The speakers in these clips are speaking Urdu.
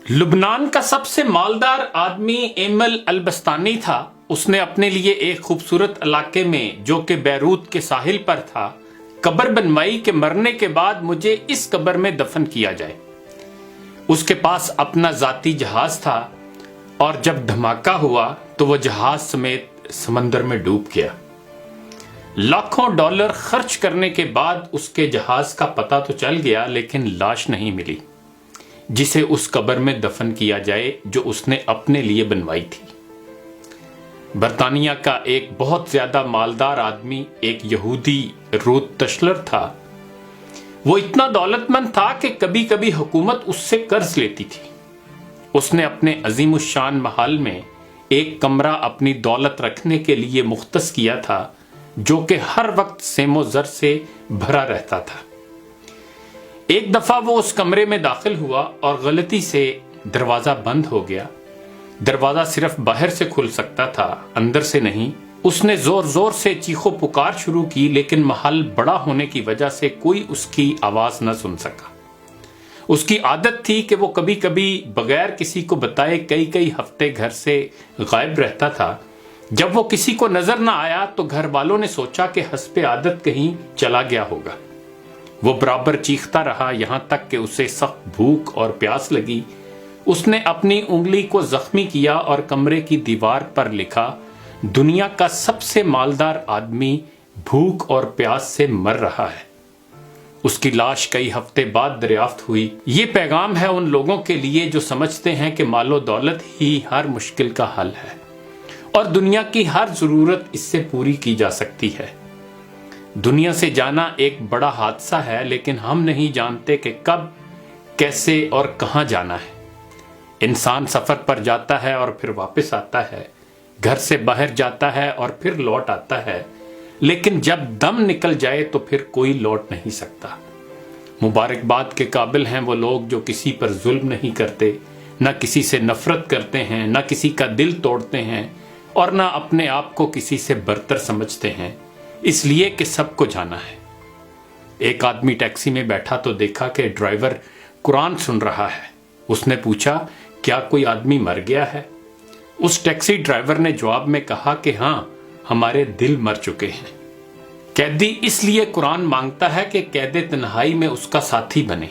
لبنان کا سب سے مالدار آدمی ایمل البستانی تھا۔ اس نے اپنے لیے ایک خوبصورت علاقے میں جو کہ بیروت کے ساحل پر تھا قبر بنوائی کہ مرنے کے بعد مجھے اس قبر میں دفن کیا جائے۔ اس کے پاس اپنا ذاتی جہاز تھا اور جب دھماکہ ہوا تو وہ جہاز سمیت سمندر میں ڈوب گیا۔ لاکھوں ڈالر خرچ کرنے کے بعد اس کے جہاز کا پتہ تو چل گیا لیکن لاش نہیں ملی جسے اس قبر میں دفن کیا جائے جو اس نے اپنے لیے بنوائی تھی۔ برطانیہ کا ایک بہت زیادہ مالدار آدمی ایک یہودی روت تشلر تھا۔ وہ اتنا دولت مند تھا کہ کبھی کبھی حکومت اس سے قرض لیتی تھی۔ اس نے اپنے عظیم الشان محل میں ایک کمرہ اپنی دولت رکھنے کے لیے مختص کیا تھا جو کہ ہر وقت سیم و زر سے بھرا رہتا تھا۔ ایک دفعہ وہ اس کمرے میں داخل ہوا اور غلطی سے دروازہ بند ہو گیا۔ دروازہ صرف باہر سے کھل سکتا تھا، اندر سے نہیں۔ اس نے زور زور سے چیخو پکار شروع کی لیکن محل بڑا ہونے کی وجہ سے کوئی اس کی آواز نہ سن سکا۔ اس کی عادت تھی کہ وہ کبھی کبھی بغیر کسی کو بتائے کئی ہفتے گھر سے غائب رہتا تھا۔ جب وہ کسی کو نظر نہ آیا تو گھر والوں نے سوچا کہ حسب عادت کہیں چلا گیا ہوگا۔ وہ برابر چیختا رہا یہاں تک کہ اسے سخت بھوک اور پیاس لگی۔ اس نے اپنی انگلی کو زخمی کیا اور کمرے کی دیوار پر لکھا، دنیا کا سب سے مالدار آدمی بھوک اور پیاس سے مر رہا ہے۔ اس کی لاش کئی ہفتے بعد دریافت ہوئی۔ یہ پیغام ہے ان لوگوں کے لیے جو سمجھتے ہیں کہ مال و دولت ہی ہر مشکل کا حل ہے اور دنیا کی ہر ضرورت اس سے پوری کی جا سکتی ہے۔ دنیا سے جانا ایک بڑا حادثہ ہے لیکن ہم نہیں جانتے کہ کب، کیسے اور کہاں جانا ہے۔ انسان سفر پر جاتا ہے اور پھر واپس آتا ہے، گھر سے باہر جاتا ہے اور پھر لوٹ آتا ہے، لیکن جب دم نکل جائے تو پھر کوئی لوٹ نہیں سکتا۔ مبارکباد کے قابل ہیں وہ لوگ جو کسی پر ظلم نہیں کرتے، نہ کسی سے نفرت کرتے ہیں، نہ کسی کا دل توڑتے ہیں اور نہ اپنے آپ کو کسی سے برتر سمجھتے ہیں، اس لیے کہ سب کو جانا ہے۔ ایک آدمی ٹیکسی میں بیٹھا تو دیکھا کہ ڈرائیور قرآن سن رہا ہے۔ اس نے پوچھا، کیا کوئی آدمی مر گیا ہے؟ اس ٹیکسی ڈرائیور نے جواب میں کہا کہ ہاں، ہمارے دل مر چکے ہیں۔ قیدی اس لیے قرآن مانگتا ہے کہ قید تنہائی میں اس کا ساتھی بنے۔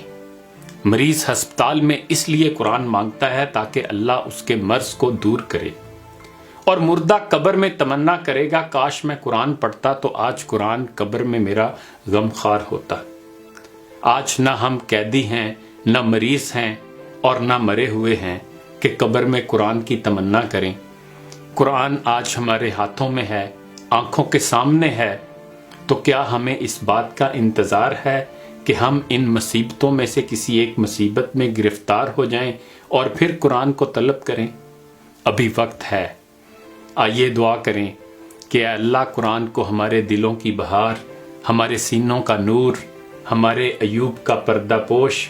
مریض ہسپتال میں اس لیے قرآن مانگتا ہے تاکہ اللہ اس کے مرض کو دور کرے، اور مردہ قبر میں تمنا کرے گا کاش میں قرآن پڑھتا تو آج قرآن قبر میں میرا غم خوار ہوتا۔ آج نہ ہم قیدی ہیں، نہ مریض ہیں اور نہ مرے ہوئے ہیں کہ قبر میں قرآن کی تمنا کریں۔ قرآن آج ہمارے ہاتھوں میں ہے، آنکھوں کے سامنے ہے، تو کیا ہمیں اس بات کا انتظار ہے کہ ہم ان مصیبتوں میں سے کسی ایک مصیبت میں گرفتار ہو جائیں اور پھر قرآن کو طلب کریں؟ ابھی وقت ہے۔ آئیے دعا کریں کہ اے اللہ قرآن کو ہمارے دلوں کی بہار، ہمارے سینوں کا نور، ہمارے عیوب کا پردہ پوش،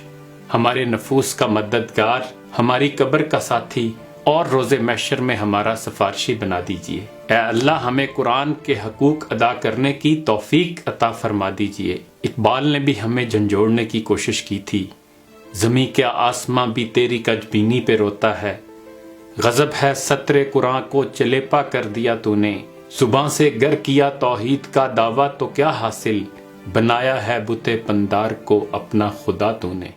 ہمارے نفوس کا مددگار، ہماری قبر کا ساتھی اور روز محشر میں ہمارا سفارشی بنا دیجئے۔ اے اللہ ہمیں قرآن کے حقوق ادا کرنے کی توفیق عطا فرما دیجئے۔ اقبال نے بھی ہمیں جھنجھوڑنے کی کوشش کی تھی، زمیں کیا آسماں بھی تیری کج بینی پہ روتا ہے، غضب ہے سطر قرآن کو چلیپا کر دیا تو نے، زباں سے گر کیا توحید کا دعویٰ تو کیا حاصل، بنایا ہے بت پندار کو اپنا خدا تو نے۔